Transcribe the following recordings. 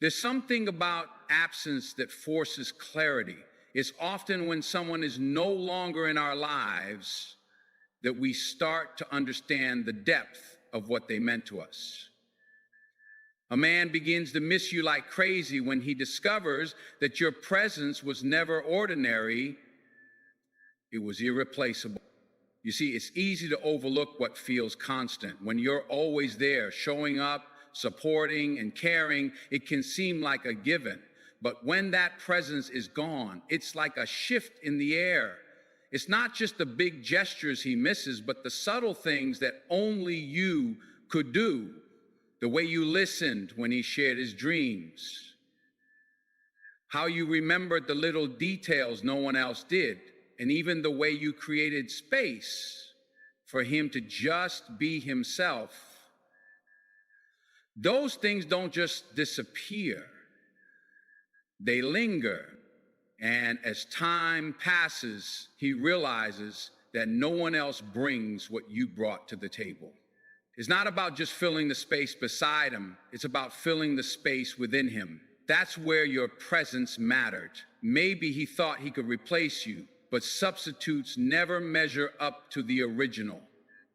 There's something about absence that forces clarity. It's often when someone is no longer in our lives that we start to understand the depth of what they meant to us. A man begins to miss you like crazy when he discovers that your presence was never ordinary, it was irreplaceable. You see, it's easy to overlook what feels constant. When you're always there, showing up, supporting, and caring, it can seem like a given. But when that presence is gone, it's like a shift in the air. It's not just the big gestures he misses, but the subtle things that only you could do. The way you listened when he shared his dreams. How you remembered the little details no one else did. And even the way you created space for him to just be himself. Those things don't just disappear. They linger. And as time passes, he realizes that no one else brings what you brought to the table. It's not about just filling the space beside him. It's about filling the space within him. That's where your presence mattered. Maybe he thought he could replace you, but substitutes never measure up to the original.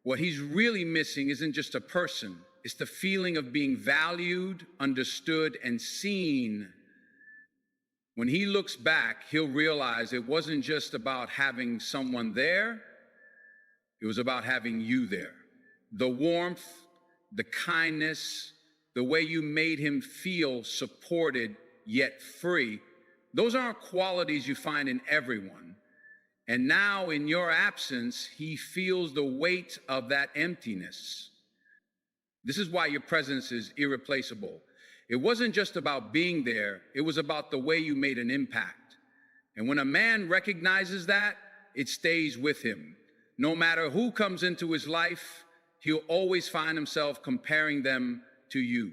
What he's really missing isn't just a person. It's the feeling of being valued, understood, and seen. When he looks back, he'll realize it wasn't just about having someone there. It was about having you there. The warmth, the kindness, the way you made him feel supported yet free, those aren't qualities you find in everyone. And now, in your absence, he feels the weight of that emptiness. This is why your presence is irreplaceable. It wasn't just about being there, it was about the way you made an impact. And when a man recognizes that, it stays with him. No matter who comes into his life, he'll always find himself comparing them to you.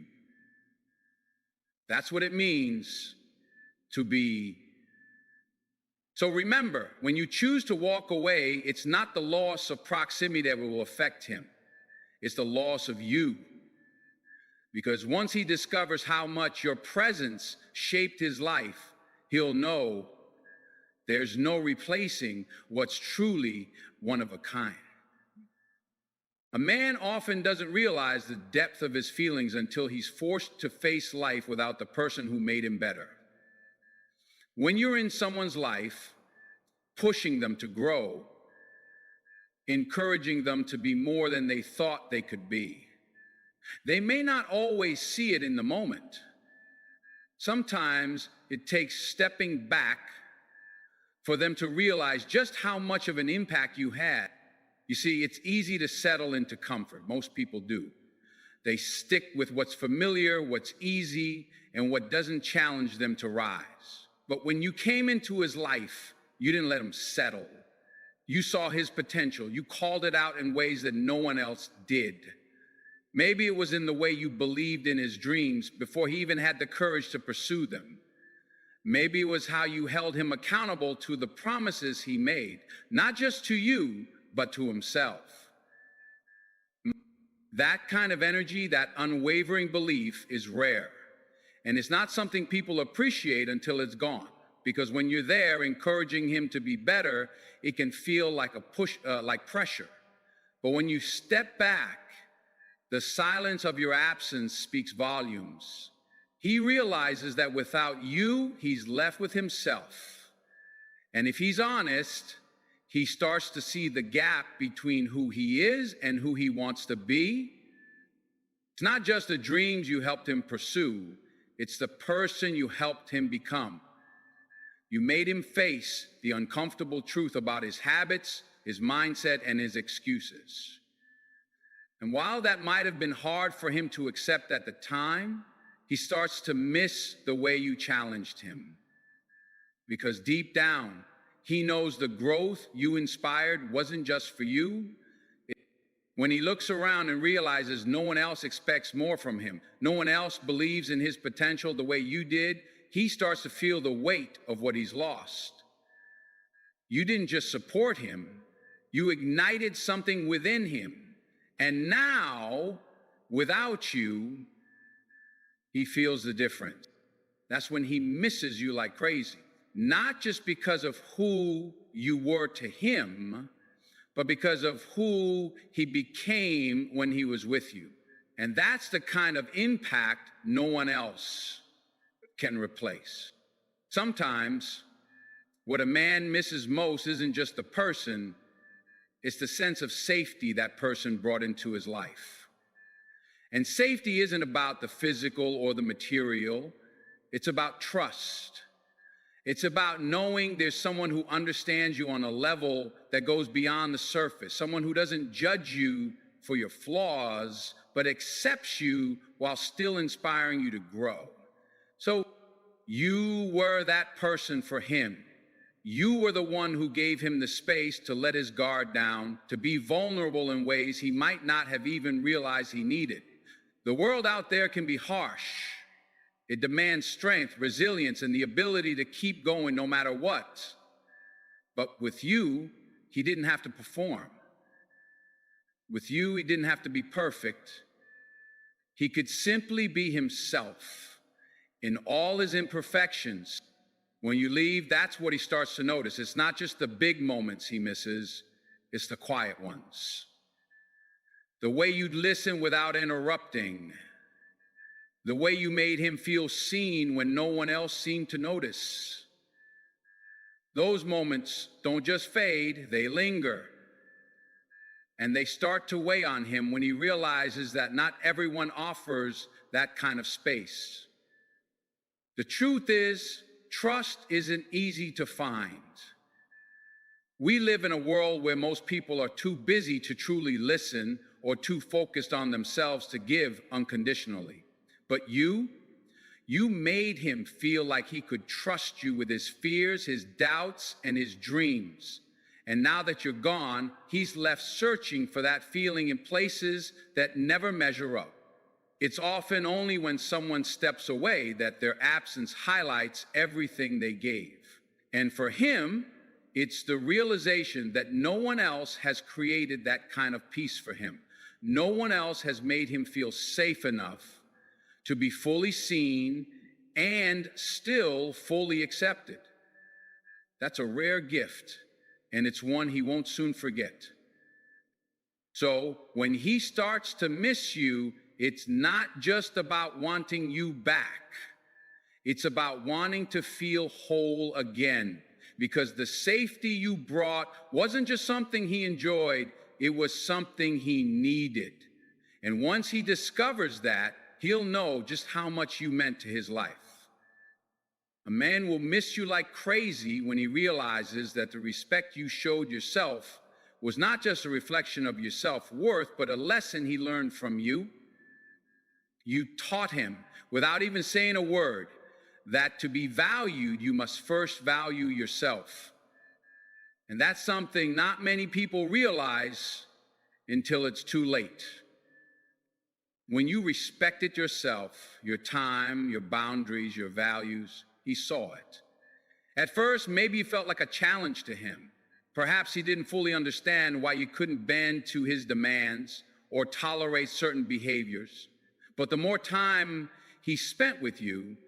That's what it means to be. So remember, when you choose to walk away, it's not the loss of proximity that will affect him. It's the loss of you. Because once he discovers how much your presence shaped his life, he'll know there's no replacing what's truly one of a kind. A man often doesn't realize the depth of his feelings until he's forced to face life without the person who made him better. When you're in someone's life, pushing them to grow, encouraging them to be more than they thought they could be, they may not always see it in the moment. Sometimes it takes stepping back for them to realize just how much of an impact you had. You see, it's easy to settle into comfort. Most people do. They stick with what's familiar, what's easy, and what doesn't challenge them to rise. But when you came into his life, you didn't let him settle. You saw his potential. You called it out in ways that no one else did. Maybe it was in the way you believed in his dreams before he even had the courage to pursue them. Maybe it was how you held him accountable to the promises he made, not just to you, but to himself. That kind of energy, that unwavering belief is rare. And it's not something people appreciate until it's gone. Because when you're there encouraging him to be better, it can feel like a push, like pressure. But when you step back, the silence of your absence speaks volumes. He realizes that without you, he's left with himself. And if he's honest, he starts to see the gap between who he is and who he wants to be. It's not just the dreams you helped him pursue, it's the person you helped him become. You made him face the uncomfortable truth about his habits, his mindset, and his excuses. And while that might have been hard for him to accept at the time, he starts to miss the way you challenged him. Because deep down, he knows the growth you inspired wasn't just for you. When he looks around and realizes no one else expects more from him, no one else believes in his potential the way you did, he starts to feel the weight of what he's lost. You didn't just support him, you ignited something within him. And now, without you, he feels the difference. That's when he misses you like crazy. Not just because of who you were to him, but because of who he became when he was with you. And that's the kind of impact no one else can replace. Sometimes what a man misses most isn't just the person, it's the sense of safety that person brought into his life. And safety isn't about the physical or the material, it's about trust. It's about knowing there's someone who understands you on a level that goes beyond the surface, someone who doesn't judge you for your flaws, but accepts you while still inspiring you to grow. So you were that person for him. You were the one who gave him the space to let his guard down, to be vulnerable in ways he might not have even realized he needed. The world out there can be harsh. It demands strength, resilience, and the ability to keep going no matter what. But with you, he didn't have to perform. With you, he didn't have to be perfect. He could simply be himself in all his imperfections. When you leave, that's what he starts to notice. It's not just the big moments he misses, it's the quiet ones. The way you'd listen without interrupting. The way you made him feel seen when no one else seemed to notice. Those moments don't just fade, they linger. And they start to weigh on him when he realizes that not everyone offers that kind of space. The truth is, trust isn't easy to find. We live in a world where most people are too busy to truly listen or too focused on themselves to give unconditionally. But you made him feel like he could trust you with his fears, his doubts, and his dreams. And now that you're gone, he's left searching for that feeling in places that never measure up. It's often only when someone steps away that their absence highlights everything they gave. And for him, it's the realization that no one else has created that kind of peace for him. No one else has made him feel safe enough to be fully seen and still fully accepted. That's a rare gift, and it's one he won't soon forget. So when he starts to miss you, it's not just about wanting you back. It's about wanting to feel whole again, because the safety you brought wasn't just something he enjoyed, it was something he needed. And once he discovers that, he'll know just how much you meant to his life. A man will miss you like crazy when he realizes that the respect you showed yourself was not just a reflection of your self-worth, but a lesson he learned from you. You taught him, without even saying a word, that to be valued, you must first value yourself. And that's something not many people realize until it's too late. When you respected yourself, your time, your boundaries, your values, he saw it. At first, maybe it felt like a challenge to him. Perhaps he didn't fully understand why you couldn't bend to his demands or tolerate certain behaviors. But the more time he spent with you,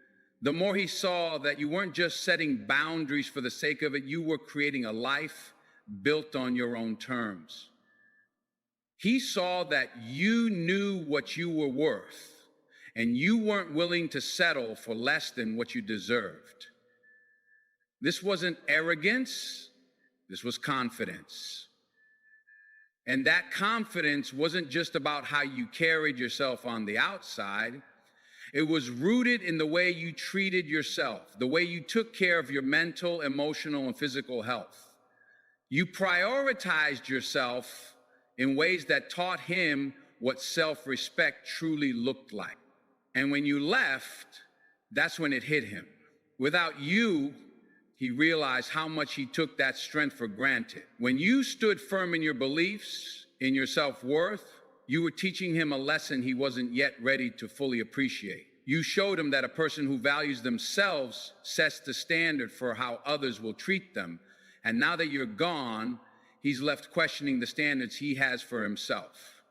the more he saw that you weren't just setting boundaries for the sake of it, you were creating a life built on your own terms. He saw that you knew what you were worth, and you weren't willing to settle for less than what you deserved. This wasn't arrogance, this was confidence. And that confidence wasn't just about how you carried yourself on the outside. It was rooted in the way you treated yourself, the way you took care of your mental, emotional, and physical health. You prioritized yourself in ways that taught him what self-respect truly looked like. And when you left, that's when it hit him. Without you, he realized how much he took that strength for granted. When you stood firm in your beliefs, in your self-worth, you were teaching him a lesson he wasn't yet ready to fully appreciate. You showed him that a person who values themselves sets the standard for how others will treat them. And now that you're gone, he's left questioning the standards he has for himself.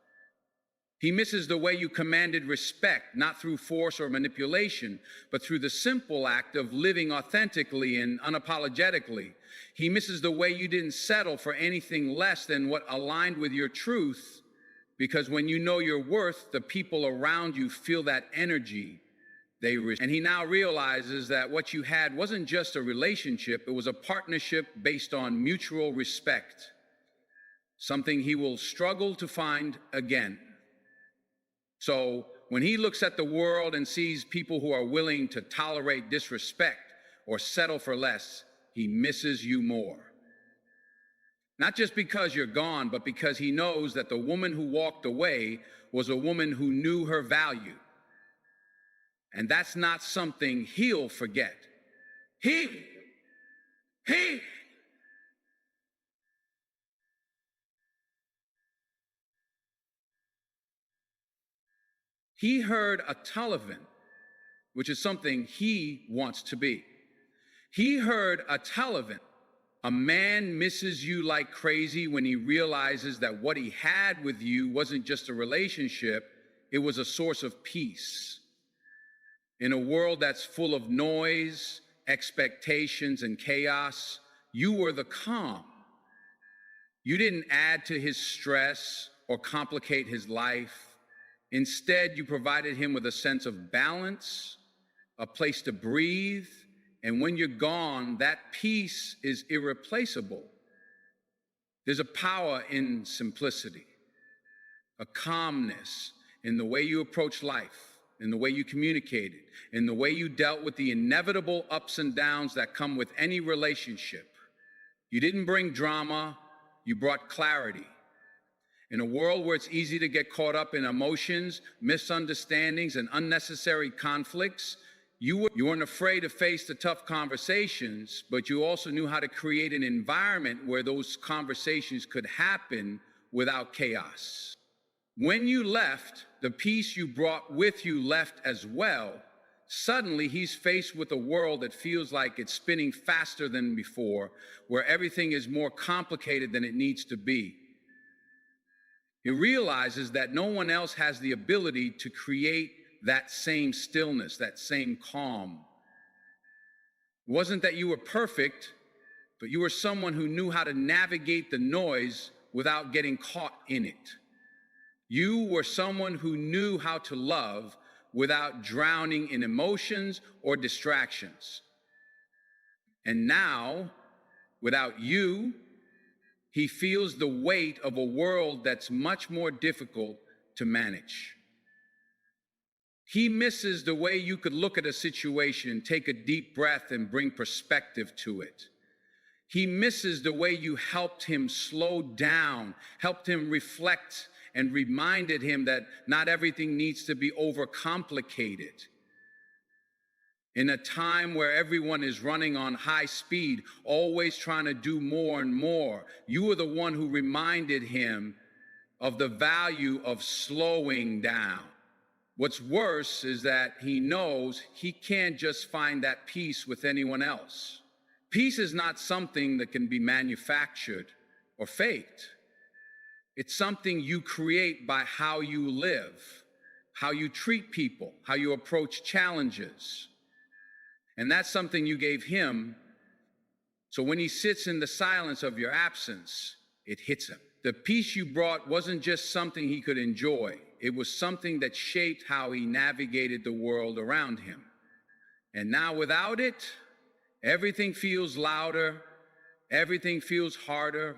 He misses the way you commanded respect, not through force or manipulation, but through the simple act of living authentically and unapologetically. He misses the way you didn't settle for anything less than what aligned with your truth, because when you know your worth, the people around you feel that energy. And he now realizes that what you had wasn't just a relationship, it was a partnership based on mutual respect, something he will struggle to find again. So when he looks at the world and sees people who are willing to tolerate disrespect or settle for less, he misses you more. Not just because you're gone, but because he knows that the woman who walked away was a woman who knew her value. And that's not something he'll forget. He heard a Taliban, which is something he wants to be. He heard a Taliban. A man misses you like crazy when he realizes that what he had with you wasn't just a relationship, it was a source of peace. In a world that's full of noise, expectations, and chaos, you were the calm. You didn't add to his stress or complicate his life. Instead, you provided him with a sense of balance, a place to breathe, and when you're gone, that peace is irreplaceable. There's a power in simplicity, a calmness in the way you approach life, in the way you communicated, in the way you dealt with the inevitable ups and downs that come with any relationship. You didn't bring drama, you brought clarity. In a world where it's easy to get caught up in emotions, misunderstandings, and unnecessary conflicts, you weren't afraid to face the tough conversations, but you also knew how to create an environment where those conversations could happen without chaos. When you left, the peace you brought with you left as well. Suddenly, he's faced with a world that feels like it's spinning faster than before, where everything is more complicated than it needs to be. He realizes that no one else has the ability to create that same stillness, that same calm. It wasn't that you were perfect, but you were someone who knew how to navigate the noise without getting caught in it. You were someone who knew how to love without drowning in emotions or distractions. And now, without you, he feels the weight of a world that's much more difficult to manage. He misses the way you could look at a situation, take a deep breath, and bring perspective to it. He misses the way you helped him slow down, helped him reflect, and reminded him that not everything needs to be overcomplicated. In a time where everyone is running on high speed, always trying to do more and more, you were the one who reminded him of the value of slowing down. What's worse is that he knows he can't just find that peace with anyone else. Peace is not something that can be manufactured or faked. It's something you create by how you live, how you treat people, how you approach challenges. And that's something you gave him. So when he sits in the silence of your absence, it hits him. The peace you brought wasn't just something he could enjoy. It was something that shaped how he navigated the world around him. And now without it, everything feels louder, everything feels harder,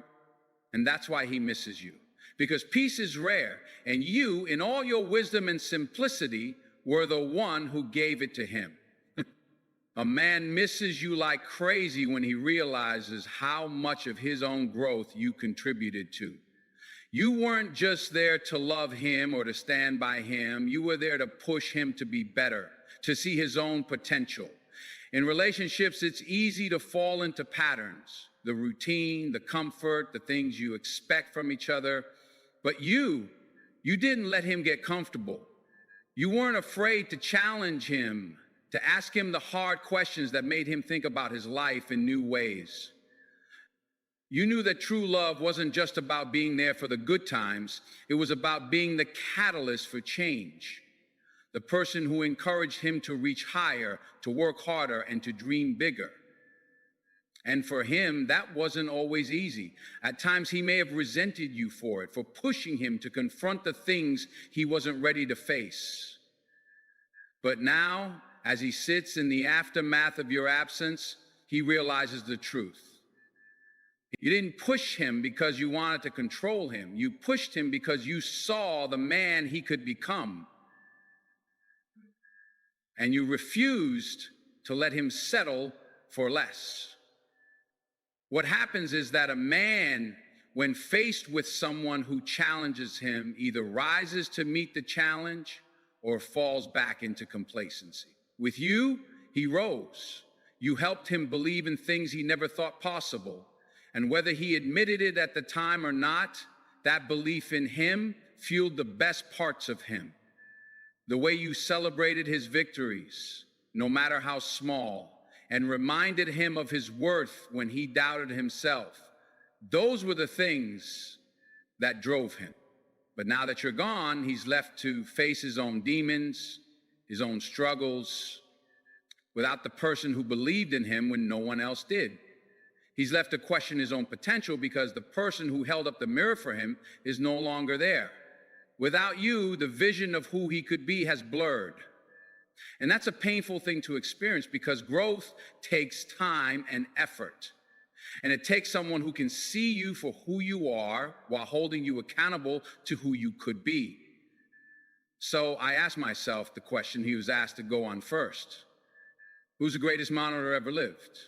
and that's why he misses you. Because peace is rare, and you, in all your wisdom and simplicity, were the one who gave it to him. A man misses you like crazy when he realizes how much of his own growth you contributed to. You weren't just there to love him or to stand by him. You were there to push him to be better, to see his own potential. In relationships, it's easy to fall into patterns, the routine, the comfort, the things you expect from each other. But you didn't let him get comfortable. You weren't afraid to challenge him, to ask him the hard questions that made him think about his life in new ways. You knew that true love wasn't just about being there for the good times, it was about being the catalyst for change. The person who encouraged him to reach higher, to work harder, and to dream bigger. And for him, that wasn't always easy. At times, he may have resented you for it, for pushing him to confront the things he wasn't ready to face. But now, as he sits in the aftermath of your absence, he realizes the truth. You didn't push him because you wanted to control him. You pushed him because you saw the man he could become. And you refused to let him settle for less. What happens is that a man, when faced with someone who challenges him, either rises to meet the challenge or falls back into complacency. With you, he rose. You helped him believe in things he never thought possible. And whether he admitted it at the time or not, that belief in him fueled the best parts of him. The way you celebrated his victories, no matter how small, and reminded him of his worth when he doubted himself. Those were the things that drove him. But now that you're gone, he's left to face his own demons, his own struggles, without the person who believed in him when no one else did. He's left to question his own potential because the person who held up the mirror for him is no longer there. Without you, the vision of who he could be has blurred. And that's a painful thing to experience because growth takes time and effort. And it takes someone who can see you for who you are while holding you accountable to who you could be. So I asked myself the question he was asked to go on first. Who's the greatest monitor ever lived?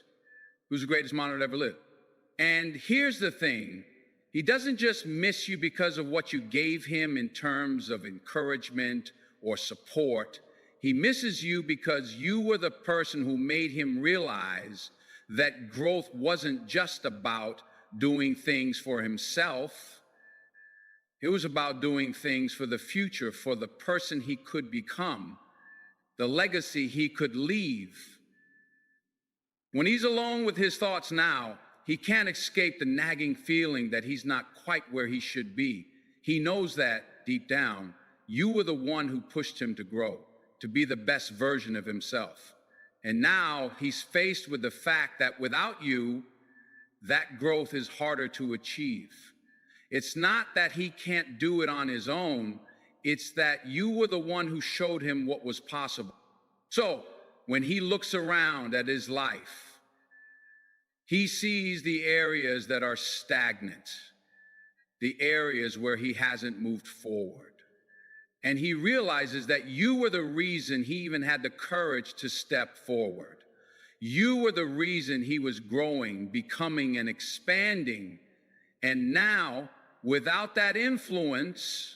Who's the greatest monitor ever lived? And here's the thing. He doesn't just miss you because of what you gave him in terms of encouragement or support. He misses you because you were the person who made him realize that growth wasn't just about doing things for himself. It was about doing things for the future, for the person he could become, the legacy he could leave. When he's alone with his thoughts now, he can't escape the nagging feeling that he's not quite where he should be. He knows that deep down, you were the one who pushed him to grow, to be the best version of himself. And now he's faced with the fact that without you, that growth is harder to achieve. It's not that he can't do it on his own, it's that you were the one who showed him what was possible. So, when he looks around at his life, he sees the areas that are stagnant, the areas where he hasn't moved forward. And he realizes that you were the reason he even had the courage to step forward. You were the reason he was growing, becoming, and expanding. And now, without that influence,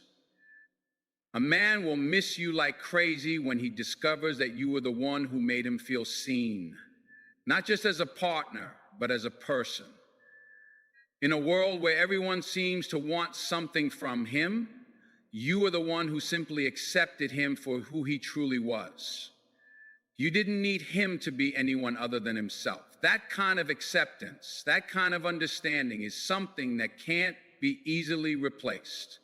a man will miss you like crazy when he discovers that you were the one who made him feel seen, not just as a partner, but as a person. In a world where everyone seems to want something from him, you were the one who simply accepted him for who he truly was. You didn't need him to be anyone other than himself. That kind of acceptance, that kind of understanding is something that can't be easily replaced.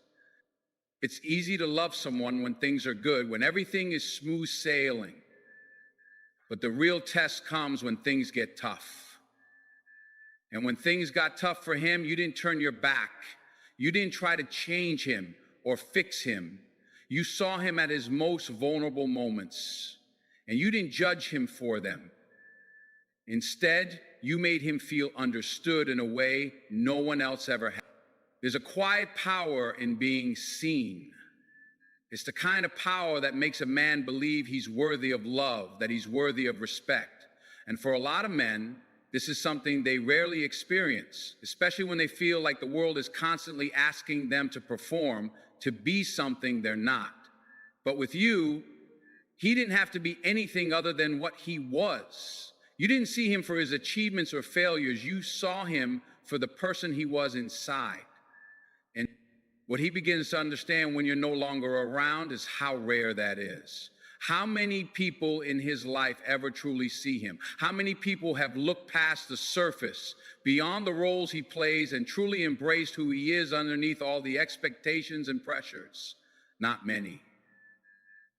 It's easy to love someone when things are good, when everything is smooth sailing. But the real test comes when things get tough. And when things got tough for him, you didn't turn your back. You didn't try to change him or fix him. You saw him at his most vulnerable moments, and you didn't judge him for them. Instead, you made him feel understood in a way no one else ever had. There's a quiet power in being seen. It's the kind of power that makes a man believe he's worthy of love, that he's worthy of respect. And for a lot of men, this is something they rarely experience, especially when they feel like the world is constantly asking them to perform, to be something they're not. But with you, he didn't have to be anything other than what he was. You didn't see him for his achievements or failures. You saw him for the person he was inside. And what he begins to understand when you're no longer around is how rare that is, How many people in his life ever truly see him? How many people have looked past the surface, beyond the roles he plays, and truly embraced who he is underneath all the expectations and pressures? Not many.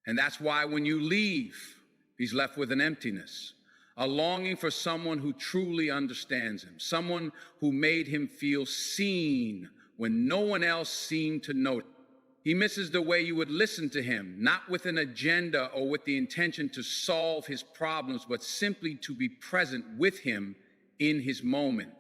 And that's why when you leave, he's left with an emptiness, a longing for someone who truly understands him, someone who made him feel seen when no one else seemed to notice. He misses the way you would listen to him, not with an agenda or with the intention to solve his problems, but simply to be present with him in his moment.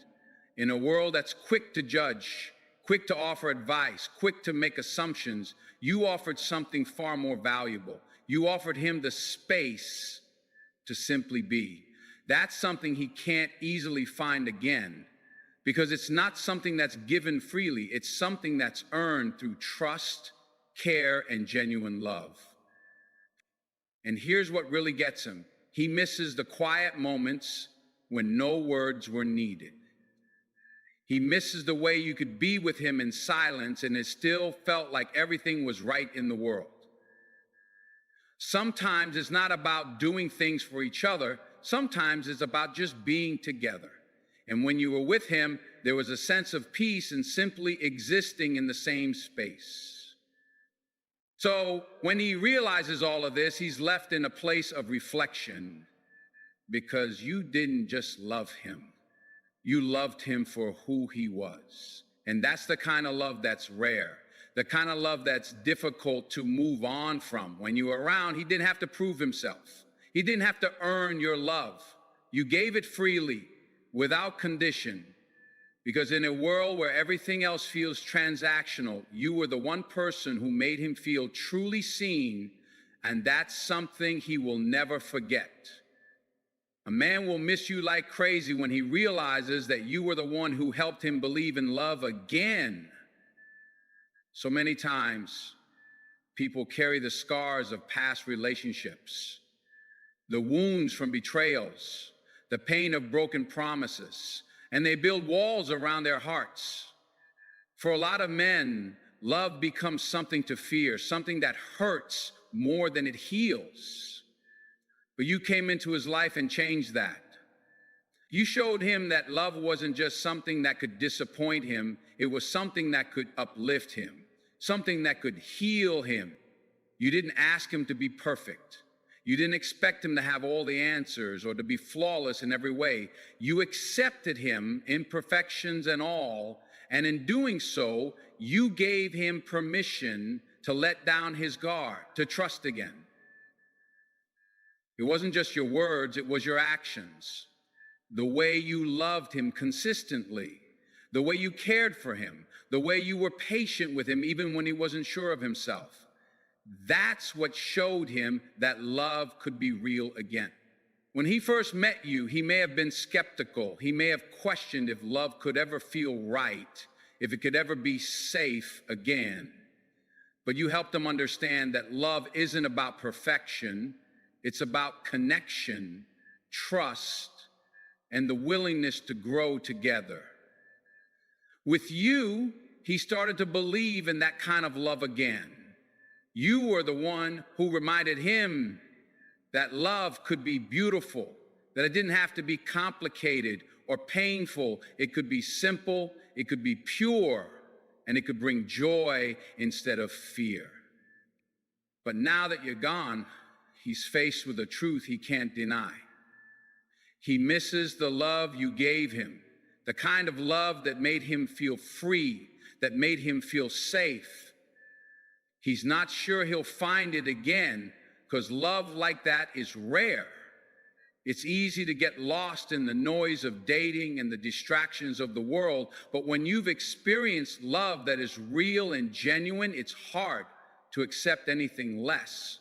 In a world that's quick to judge, quick to offer advice, quick to make assumptions, you offered something far more valuable. You offered him the space to simply be. That's something he can't easily find again, because it's not something that's given freely. It's something that's earned through trust, care, and genuine love. And here's what really gets him. He misses the quiet moments when no words were needed. He misses the way you could be with him in silence and it still felt like everything was right in the world. Sometimes it's not about doing things for each other. Sometimes it's about just being together. And when you were with him, there was a sense of peace and simply existing in the same space. So when he realizes all of this, he's left in a place of reflection, because you didn't just love him. You loved him for who he was. And that's the kind of love that's rare, the kind of love that's difficult to move on from. When you were around, he didn't have to prove himself. He didn't have to earn your love. You gave it freely, without condition, because in a world where everything else feels transactional, you were the one person who made him feel truly seen, and that's something he will never forget. A man will miss you like crazy when he realizes that you were the one who helped him believe in love again. So many times, people carry the scars of past relationships, the wounds from betrayals, the pain of broken promises, and they build walls around their hearts. For a lot of men, love becomes something to fear, something that hurts more than it heals. But you came into his life and changed that. You showed him that love wasn't just something that could disappoint him. It was something that could uplift him, something that could heal him. You didn't ask him to be perfect. You didn't expect him to have all the answers or to be flawless in every way. You accepted him, imperfections and all, and in doing so, you gave him permission to let down his guard, to trust again. It wasn't just your words, it was your actions. The way you loved him consistently, the way you cared for him, the way you were patient with him even when he wasn't sure of himself. That's what showed him that love could be real again. When he first met you, he may have been skeptical. He may have questioned if love could ever feel right, if it could ever be safe again. But you helped him understand that love isn't about perfection. It's about connection, trust, and the willingness to grow together. With you, he started to believe in that kind of love again. You were the one who reminded him that love could be beautiful, that it didn't have to be complicated or painful. It could be simple, it could be pure, and it could bring joy instead of fear. But now that you're gone, he's faced with a truth he can't deny. He misses the love you gave him, the kind of love that made him feel free, that made him feel safe. He's not sure he'll find it again, because love like that is rare. It's easy to get lost in the noise of dating and the distractions of the world, but when you've experienced love that is real and genuine, it's hard to accept anything less.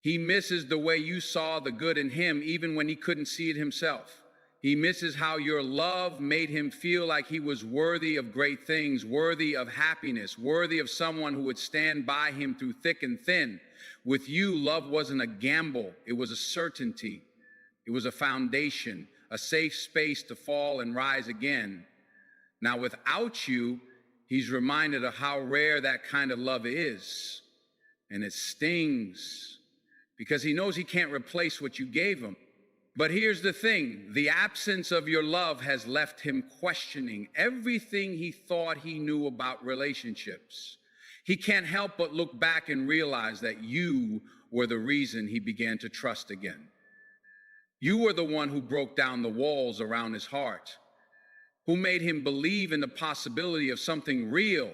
He misses the way you saw the good in him even when he couldn't see it himself. He misses how your love made him feel like he was worthy of great things, worthy of happiness, worthy of someone who would stand by him through thick and thin. With you, love wasn't a gamble. It was a certainty. It was a foundation, a safe space to fall and rise again. Now, without you, he's reminded of how rare that kind of love is. And it stings. because he knows he can't replace what you gave him. But here's the thing, the absence of your love has left him questioning everything he thought he knew about relationships. He can't help but look back and realize that you were the reason he began to trust again. You were the one who broke down the walls around his heart, who made him believe in the possibility of something real.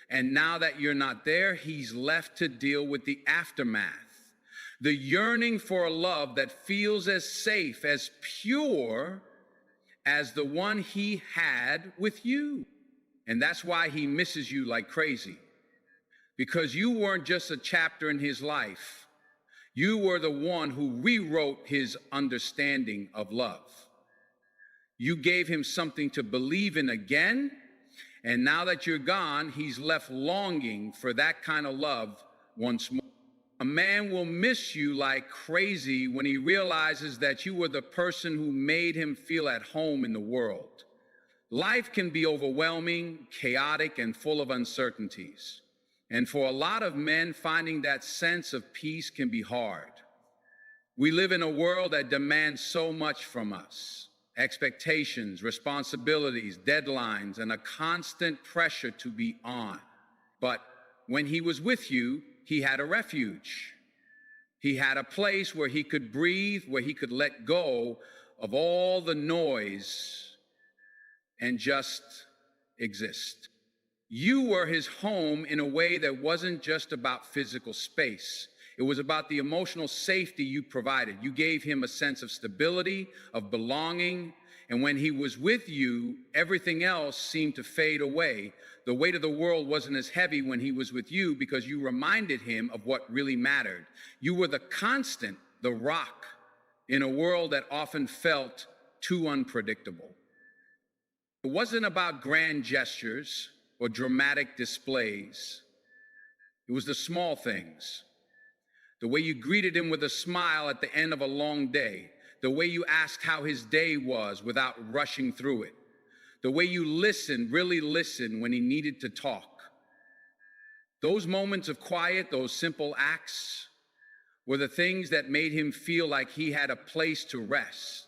And now that you're not there, he's left to deal with the aftermath. The yearning for a love that feels as safe, as pure as the one he had with you. And that's why he misses you like crazy. Because you weren't just a chapter in his life. You were the one who rewrote his understanding of love. You gave him something to believe in again, and now that you're gone, he's left longing for that kind of love once more. A man will miss you like crazy when he realizes that you were the person who made him feel at home in the world. Life can be overwhelming, chaotic, and full of uncertainties. And for a lot of men, finding that sense of peace can be hard. We live in a world that demands so much from us. Expectations, responsibilities, deadlines, and a constant pressure to be on. But when he was with you, he had a refuge. He had a place where he could breathe, where he could let go of all the noise and just exist. You were his home in a way that wasn't just about physical space. It was about the emotional safety you provided. You gave him a sense of stability, of belonging, and when he was with you, everything else seemed to fade away. The weight of the world wasn't as heavy when he was with you because you reminded him of what really mattered. You were the constant, the rock, in a world that often felt too unpredictable. It wasn't about grand gestures or dramatic displays. It was the small things. The way you greeted him with a smile at the end of a long day. The way you asked how his day was without rushing through it. The way you listened, really listened when he needed to talk. Those moments of quiet, those simple acts, were the things that made him feel like he had a place to rest.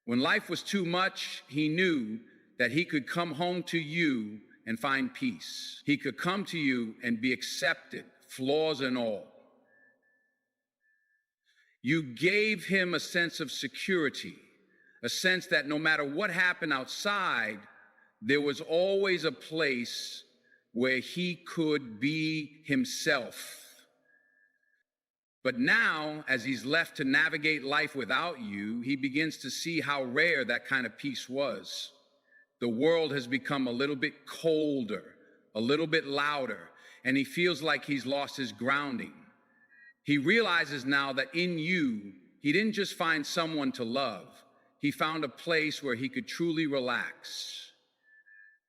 When life was too much, he knew that he could come home to you and find peace. He could come to you and be accepted, flaws and all. You gave him a sense of security, a sense that no matter what happened outside, there was always a place where he could be himself. But now, as he's left to navigate life without you, he begins to see how rare that kind of peace was. The world has become a little bit colder, a little bit louder, and he feels like he's lost his grounding. He realizes now that in you, he didn't just find someone to love. He found a place where he could truly relax,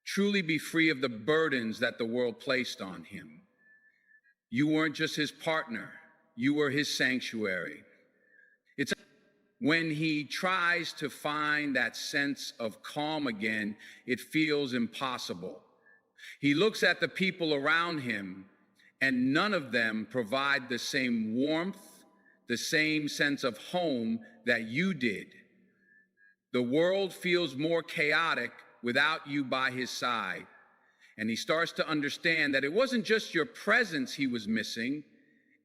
truly be free of the burdens that the world placed on him. You weren't just his partner, you were his sanctuary. It's when he tries to find that sense of calm again, it feels impossible. He looks at the people around him, and none of them provide the same warmth, the same sense of home that you did. The world feels more chaotic without you by his side. And he starts to understand that it wasn't just your presence he was missing,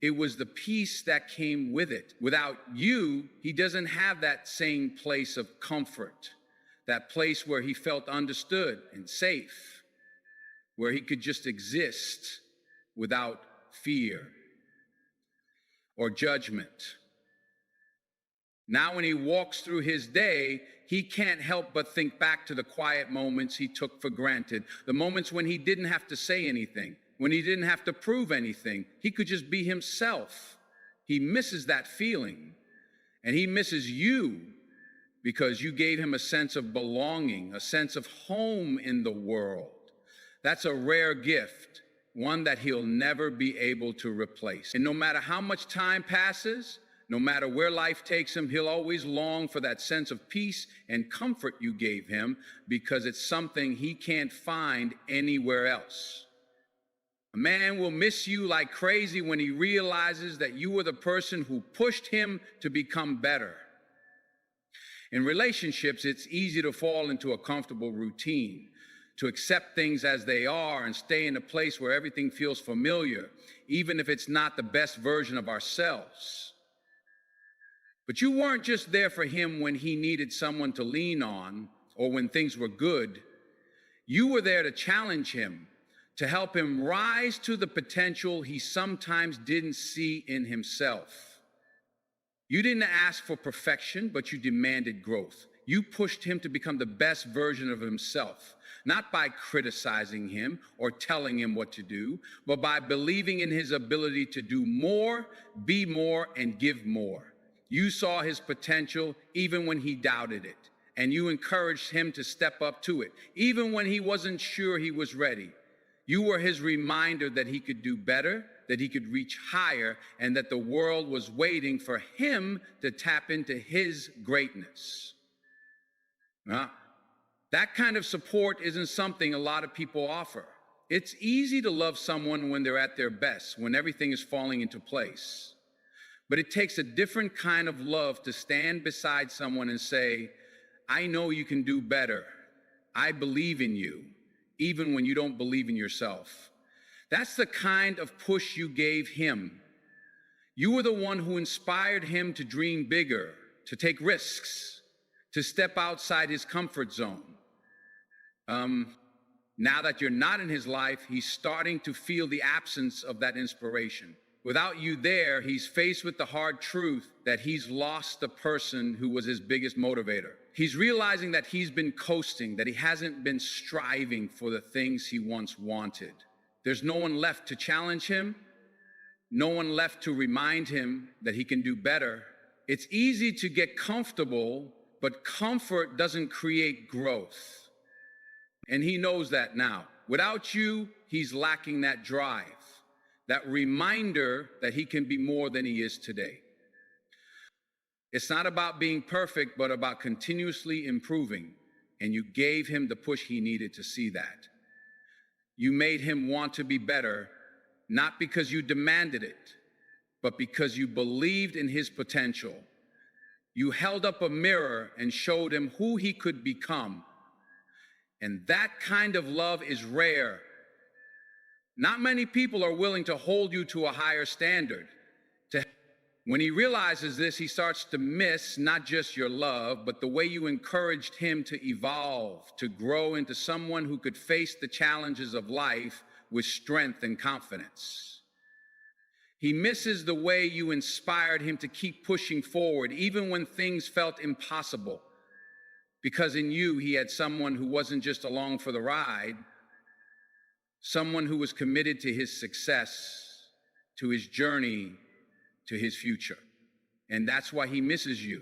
it was the peace that came with it. Without you, he doesn't have that same place of comfort, that place where he felt understood and safe, where he could just exist without fear or judgment. Now when he walks through his day, he can't help but think back to the quiet moments he took for granted, the moments when he didn't have to say anything, when he didn't have to prove anything. He could just be himself. He misses that feeling, and he misses you because you gave him a sense of belonging, a sense of home in the world. That's a rare gift, one that he'll never be able to replace. And no matter how much time passes, no matter where life takes him, he'll always long for that sense of peace and comfort you gave him because it's something he can't find anywhere else. A man will miss you like crazy when he realizes that you were the person who pushed him to become better. In relationships, it's easy to fall into a comfortable routine, to accept things as they are and stay in a place where everything feels familiar, even if it's not the best version of ourselves. But you weren't just there for him when he needed someone to lean on or when things were good. You were there to challenge him, to help him rise to the potential he sometimes didn't see in himself. You didn't ask for perfection, but you demanded growth. You pushed him to become the best version of himself, not by criticizing him or telling him what to do, but by believing in his ability to do more, be more, and give more. You saw his potential even when he doubted it, and you encouraged him to step up to it, even when he wasn't sure he was ready. You were his reminder that he could do better, that he could reach higher, and that the world was waiting for him to tap into his greatness. That kind of support isn't something a lot of people offer. It's easy to love someone when they're at their best, when everything is falling into place. But it takes a different kind of love to stand beside someone and say, I know you can do better. I believe in you, even when you don't believe in yourself. That's the kind of push you gave him. You were the one who inspired him to dream bigger, to take risks, to step outside his comfort zone. Now that you're not in his life, he's starting to feel the absence of that inspiration. Without you there, he's faced with the hard truth that he's lost the person who was his biggest motivator. He's realizing that he's been coasting, that he hasn't been striving for the things he once wanted. There's no one left to challenge him, no one left to remind him that he can do better. It's easy to get comfortable, but comfort doesn't create growth. And he knows that now. Without you, he's lacking that drive, that reminder that he can be more than he is today. It's not about being perfect, but about continuously improving. And you gave him the push he needed to see that. You made him want to be better, not because you demanded it, but because you believed in his potential. You held up a mirror and showed him who he could become. And that kind of love is rare. Not many people are willing to hold you to a higher standard. When he realizes this, he starts to miss not just your love, but the way you encouraged him to evolve, to grow into someone who could face the challenges of life with strength and confidence. He misses the way you inspired him to keep pushing forward, even when things felt impossible. Because in you, he had someone who wasn't just along for the ride, someone who was committed to his success, to his journey, to his future. And that's why he misses you.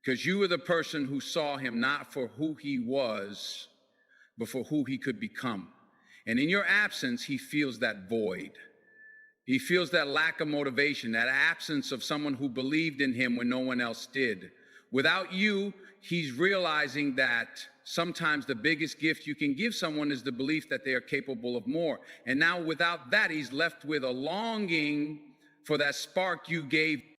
Because you were the person who saw him not for who he was, but for who he could become. And in your absence, he feels that void. He feels that lack of motivation, that absence of someone who believed in him when no one else did. Without you, he's realizing that sometimes the biggest gift you can give someone is the belief that they are capable of more. And now without that, he's left with a longing for that spark you gave